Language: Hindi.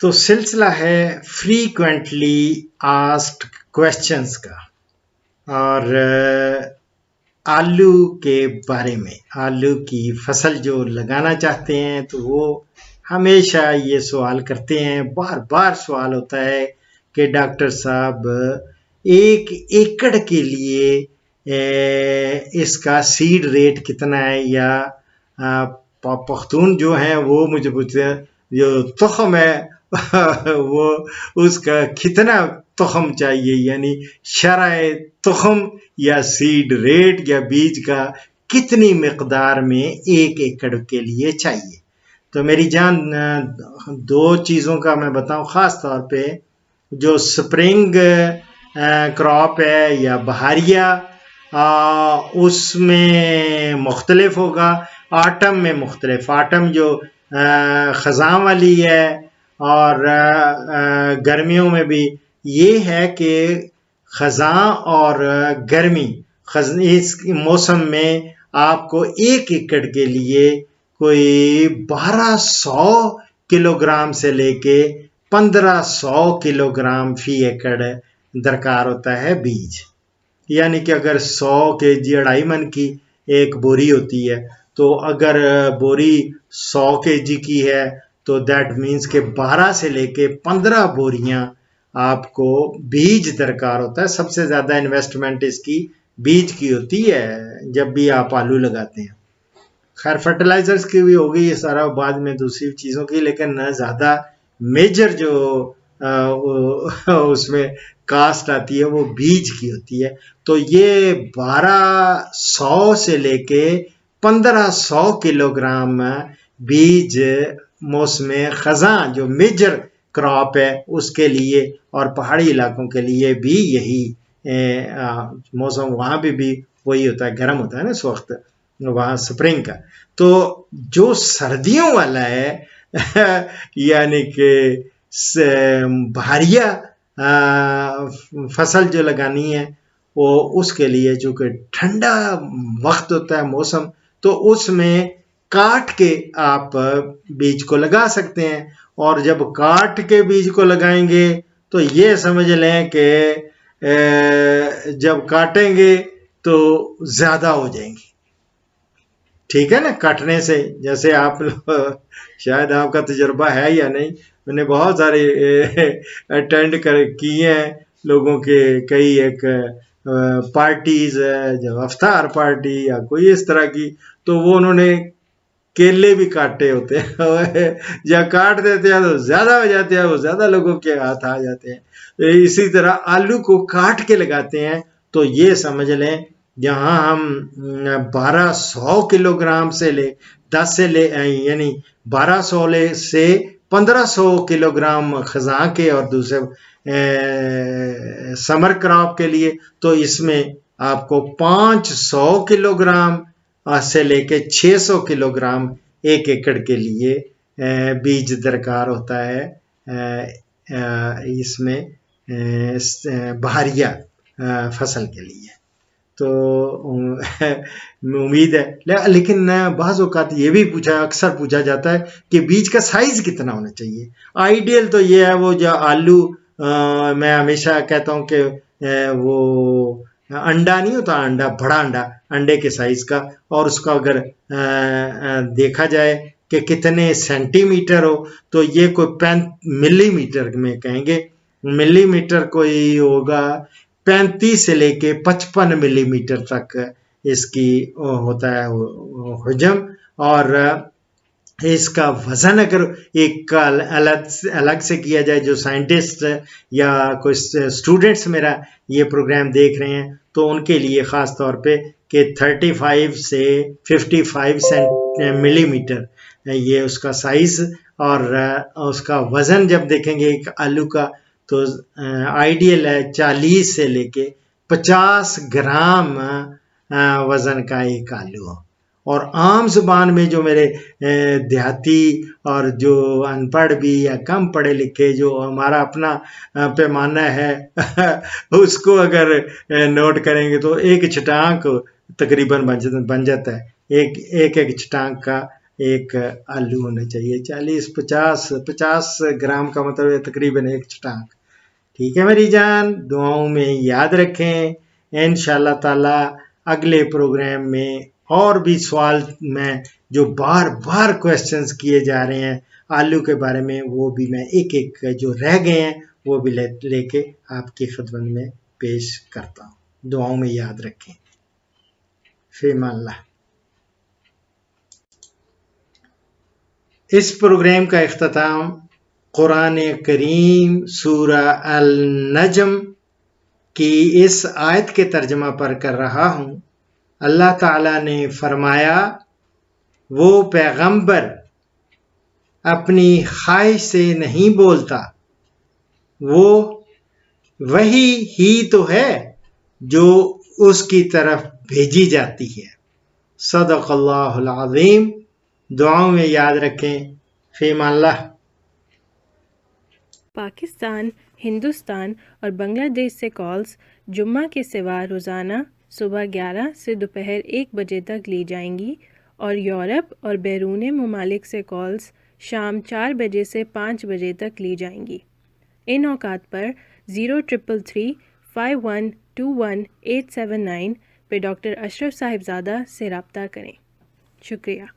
तो सिलसिला है फ्रीक्वेंटली आस्क्ड क्वेश्चंस का, और आलू के बारे में। आलू की फसल जो लगाना चाहते हैं तो वो हमेशा ये सवाल करते हैं, बार बार सवाल होता है कि डॉक्टर साहब 1 एकड़ के लिए इसका सीड रेट कितना है, या पख्तून जो हैं वो मुझे पूछते हैं जो तुख्म है वो उसका कितना तुख्म चाहिए, यानी शरह तुख्म या सीड रेट या बीज का कितनी मिकदार में 1 एकड़ के लिए चाहिए। तो मेरी जान, 2 चीज़ों का मैं बताऊं ख़ास तौर पे। जो स्प्रिंग क्रॉप है या बहारिया, उसमें मुख्तलिफ होगा, आटम में मुख्तलिफ। आटम जो ख़ज़ां वाली है, और गर्मियों में भी ये है कि ख़ज़ां और गर्मी, इस मौसम में आपको 1 एकड़ के लिए कोई 1200 किलोग्राम से लेके 1500 किलोग्राम फी एकड़ दरकार होता है बीज। यानी कि अगर 100 kg 2.5 मन की एक बोरी होती है, तो अगर बोरी 100 kg की है तो दैट मीन्स के 12 से लेके 15 बोरियां आपको बीज दरकार होता है। सबसे ज़्यादा इन्वेस्टमेंट इसकी बीज की होती है जब भी आप आलू लगाते हैं। खैर फर्टिलाइजर्स की भी होगी, ये सारा बाद में दूसरी चीज़ों की, लेकिन ज़्यादा मेजर जो उसमें कास्ट आती है वो बीज की होती है। तो ये 1200 से लेके 1500 किलोग्राम बीज मौसम ख़ज़ां जो मेजर क्रॉप है उसके लिए, और पहाड़ी इलाकों के लिए भी यही मौसम, वहाँ भी वही होता है, गर्म होता है ना इस वक्त वहाँ स्प्रिंग का। तो जो सर्दियों वाला है यानी कि बहारिया फसल जो लगानी है, वो उसके लिए चूँकि ठंडा वक्त होता है मौसम, तो उसमें काट के आप बीज को लगा सकते हैं। और जब काट के बीज को लगाएंगे तो ये समझ लें कि जब काटेंगे तो ज़्यादा हो जाएंगे, ठीक है ना, काटने से। जैसे आप शायद आपका तजुर्बा है या नहीं, मैंने बहुत सारे अटेंड किए हैं लोगों के, कई एक पार्टीज है, जब अफ्तार पार्टी या कोई इस तरह की, तो वो उन्होंने केले भी काटे होते हैं या काट देते हैं तो ज्यादा हो जाते हैं, वो ज्यादा लोगों के हाथ आ जाते हैं। इसी तरह आलू को काट के लगाते हैं। तो ये समझ लें, जहाँ हम 1200 किलोग्राम से ले 10 से ले यानी 1200 से 1500 किलोग्राम ख़ज़ां के और दूसरे समर क्रॉप के लिए, तो इसमें आपको 500 किलोग्राम से लेके 600 किलोग्राम 1 एकड़ के लिए बीज दरकार होता है इसमें बहारिया फसल के लिए। तो उम्मीद है, लेकिन बाज़ औक़ात ये भी अक्सर पूछा जाता है कि बीज का साइज़ कितना होना चाहिए। आइडियल तो ये है, वो जो आलू मैं हमेशा कहता हूँ कि वो अंडा नहीं होता, अंडा, बड़ा अंडा, अंडे के साइज का, और उसका अगर देखा जाए कि कितने सेंटीमीटर हो, तो ये कोई 5 मिलीमीटर में कहेंगे, मिलीमीटर कोई होगा 35 से लेके 55 मिलीमीटर तक इसकी होता है हजम। और इसका वजन अगर एक अलग से किया जाए, जो साइंटिस्ट या कोई स्टूडेंट्स मेरा ये प्रोग्राम देख रहे हैं, तो उनके लिए ख़ास तौर पे कि 35 से 55 मिलीमीटर ये उसका साइज़, और उसका वज़न जब देखेंगे एक आलू का, तो आइडियल है 40 से लेके 50 ग्राम वज़न का एक आलू हो। और आम जुबान में जो मेरे देहाती और जो अनपढ़ भी या कम पढ़े लिखे, जो हमारा अपना पैमाना है उसको अगर नोट करेंगे तो एक छटांक तकरीबन बन जाता है। एक छटांक का एक आलू होना चाहिए। 40-50 ग्राम का मतलब है तकरीबन एक चटाक। ठीक है मेरी जान, दुआओं में याद रखें। इंशाल्लाह ताला अगले प्रोग्राम में और भी सवाल में जो बार बार क्वेश्चंस किए जा रहे हैं आलू के बारे में, वो भी मैं एक एक जो रह गए हैं वो भी लेके आपकी खिदमत में पेश करता हूँ। दुआओं में याद रखें। फ़िमाल्लाह। इस प्रोग्राम का इख्तिताम कुरान करीम सूरा अल नजम की इस आयत के तर्जमा पर कर रहा हूँ। अल्लाह ताला ने फरमाया, वो पैगंबर अपनी ख्वाहिश से नहीं बोलता, वो वही ही तो है जो उसकी तरफ भेजी जाती है। सदक़ल्लाहुल अज़ीम। दुआओं में याद रखें। फ़िमाल्लाह। पाकिस्तान, हिंदुस्तान और बांग्लादेश से कॉल्स जुम्मा के सिवा रोज़ाना सुबह 11 से दोपहर 1 बजे तक ली जाएंगी और यूरोप और बैरून ममालिक से कॉल्स शाम 4 बजे से 5 बजे तक ली जाएंगी। इन औकात पर 0333 5121 879 पे डॉक्टर अशरफ साहिबजादा से रब्ता करें। शुक्रिया।